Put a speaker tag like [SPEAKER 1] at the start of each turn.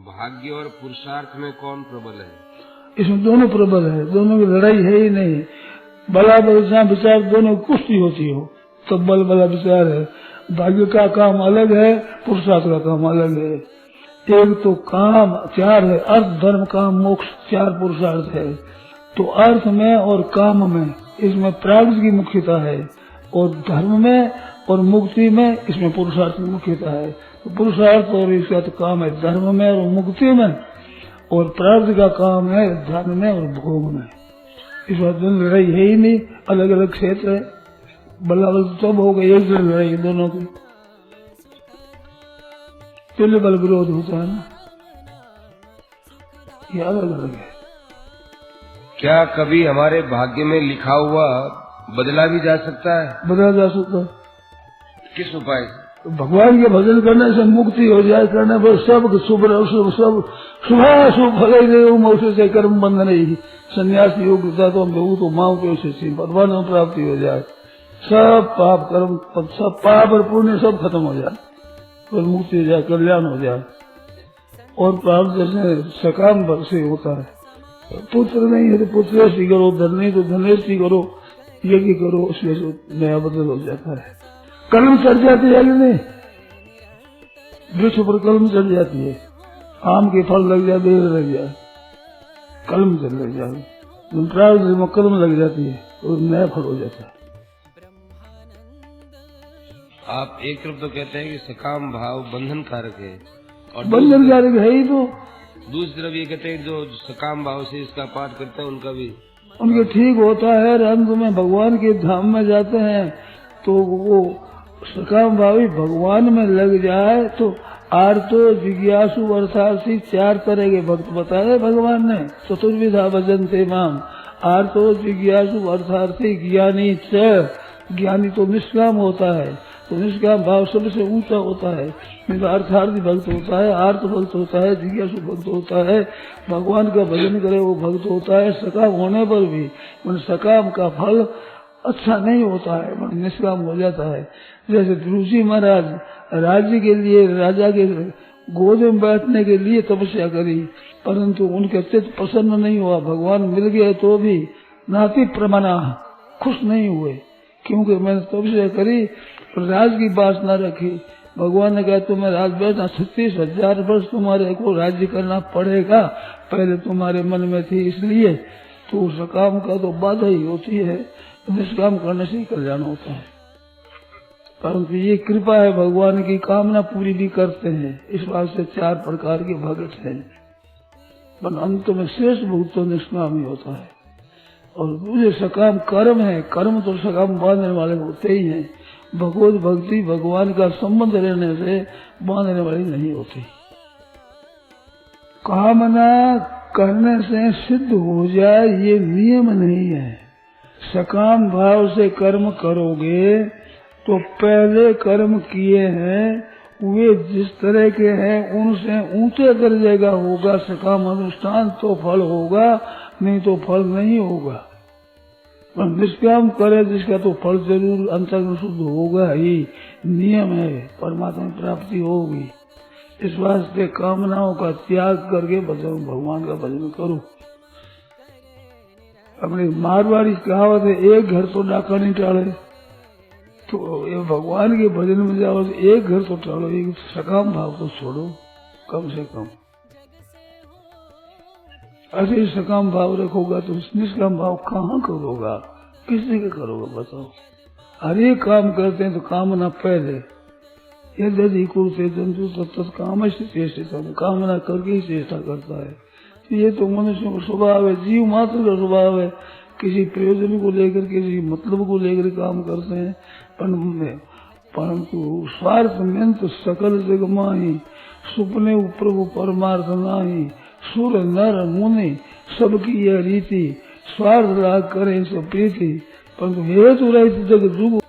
[SPEAKER 1] भाग्य और पुरुषार्थ में कौन प्रबल है?
[SPEAKER 2] इसमें दोनों प्रबल है, दोनों की लड़ाई है ही नहीं। बला बलसा विचार दोनों कुश्ती होती हो तो बल बला विचार है। भाग्य का काम अलग है, पुरुषार्थ का काम अलग है। एक तो काम चार है, अर्थ धर्म काम मोक्ष चार पुरुषार्थ है। तो अर्थ में और काम में इसमें प्राग्ञ की मुख्यता है, और धर्म में और मुक्ति में इसमें पुरुषार्थ की मुख्यता है। तो पुरुषार्थ और इसका तो काम है धर्म में और मुक्ति में, और प्रार्थ का काम है धन में और भोग में। इस बात में लड़ाई है ही नहीं, अलग अलग क्षेत्र है। बल्लाबल तब हो गई एक लड़ाई दोनों की, तुल्य बल विरोध होता है ना, ये अलग अलग है।
[SPEAKER 1] क्या कभी हमारे भाग्य में लिखा हुआ बदला भी जा सकता है?
[SPEAKER 2] बदला जा सकता है।
[SPEAKER 1] किस उपाय?
[SPEAKER 2] भगवान के भजन करने से मुक्ति हो जाए, करने पर सब शुभ अशुभ सब शुभाशुभ फल मोक्ष से कर्म बंध नहीं। संन्यास योग्यता तो हम लोग तो माओ के उसे भगवान में प्राप्ति हो जाए, सब पाप कर्म सब पाप और पुण्य सब खत्म हो जाए और मुक्ति हो जाए, कल्याण हो जाए। और प्राप्त जैसे सकाम से होता है। पुत्र नहीं है तो पुत्रेष्टि करो, धन नहीं तो धनेष्टि करो, यज्ञ करो, उसमें नया बदल हो जाता है। कलम चढ़ जाती है कि नहीं? वृक्ष पर कलम चढ़ जाती है, आम के फल लग जाए, बेर लग जाए, कलम चढ़ लग जाए, प्रारब्ध में कलम लग जाती है और नया फल हो जाता है।
[SPEAKER 1] आप एक तरफ तो कहते हैं कि सकाम भाव बंधन कारक है, और
[SPEAKER 2] बंधन कारक है ही तो।
[SPEAKER 1] दूसरी तरफ ये कहते हैं जो सकाम भाव से इसका पाठ करते हैं उनका भी
[SPEAKER 2] उनके ठीक होता है। अंत में भगवान के धाम में जाते हैं तो वो सकाम भावी भगवान में लग जाए तो आर्तो जिज्ञासु अर्थार्थी चार तरह के भक्त बताए भगवान ने। चतुर्विधा भजन्ते माम, आर्तो जिज्ञासु अर्थार्थी ज्ञानी च। ज्ञानी तो निष्काम होता है, तो निष्काम भाव सबसे ऊंचा होता है। अर्थार्थी भक्त होता है, आर्त भक्त होता है, जिज्ञासु भक्त होता है, भगवान का भजन करे वो भक्त होता है। सकाम होने पर भी सकाम का फल अच्छा नहीं होता है, मन निष्काम हो जाता है। जैसे ध्रुव महाराज राज्य के लिए राजा के गोद में बैठने के लिए तपस्या करी, परंतु उनके चित्त प्रसन्न नहीं हुआ। भगवान मिल गए तो भी नाति प्रमाणा खुश नहीं हुए, क्योंकि मैंने तपस्या करी पर राज की वासना रखी। भगवान ने कहा तुम्हें राज बैठना 36,000 वर्ष तुम्हारे को राज्य करना पड़ेगा, पहले तुम्हारे मन में थी, इसलिए तो सकाम का तो बाधा ही होती है, निष्काम करने से ही कल्याण होता है। परंतु ये कृपा है भगवान की, कामना पूरी भी करते हैं। इस बात से चार प्रकार के भगत हैं, पर अंत में श्रेष्ठ भक्त तो निष्काम ही होता है। और दूसरे सकाम कर्म है, कर्म तो सकाम बांधने वाले होते ही हैं। भगवत भक्ति भगवान का संबंध रहने से बांधने वाली नहीं होती। कामना करने से सिद्ध हो जाए ये नियम नहीं है। सकाम भाव से कर्म करोगे तो पहले कर्म किए हैं वे जिस तरह के हैं उनसे ऊंचे दर्जे का होगा सकाम अनुष्ठान, तो फल होगा, नहीं तो फल नहीं होगा। पर निष्काम करे जिसका तो फल जरूर अंतर्गत शुद्ध होगा ही, नियम है, परमात्मा प्राप्ति होगी। इस वास्ते कामनाओं का त्याग करके भजन भगवान का भजन करो। अपनी मारवाड़ी कहावत है, एक घर तो डाका नहीं टाले। तो ये भगवान के भजन में जाओ तो एक घर तो टालो, एक सकाम भाव तो छोड़ो कम से कम। ऐसे सकाम भाव रखोगा तो निष्काम भाव कहाँ करोगा, किसी के करोगा बताओ। हर एक काम करते हैं तो कामना पहले, यदि कुरुते जंतु तत्त काम से चेष्टा, कामना करके ही चेष्टा करता है। ये तो मनुष्य का स्वभाव है, जीव मात्र का स्वभाव है। किसी प्रयोजन को लेकर, किसी मतलब को लेकर काम करते हैं, परंतु स्वार्थ में तो सकल जग माही, सुपने प्रभु परमार्थ नाही। सुर नर मुनि सबकी यह रीति, स्वार्थ लाग करे सब प्रीति, परंतु हेतु रहित जग जुग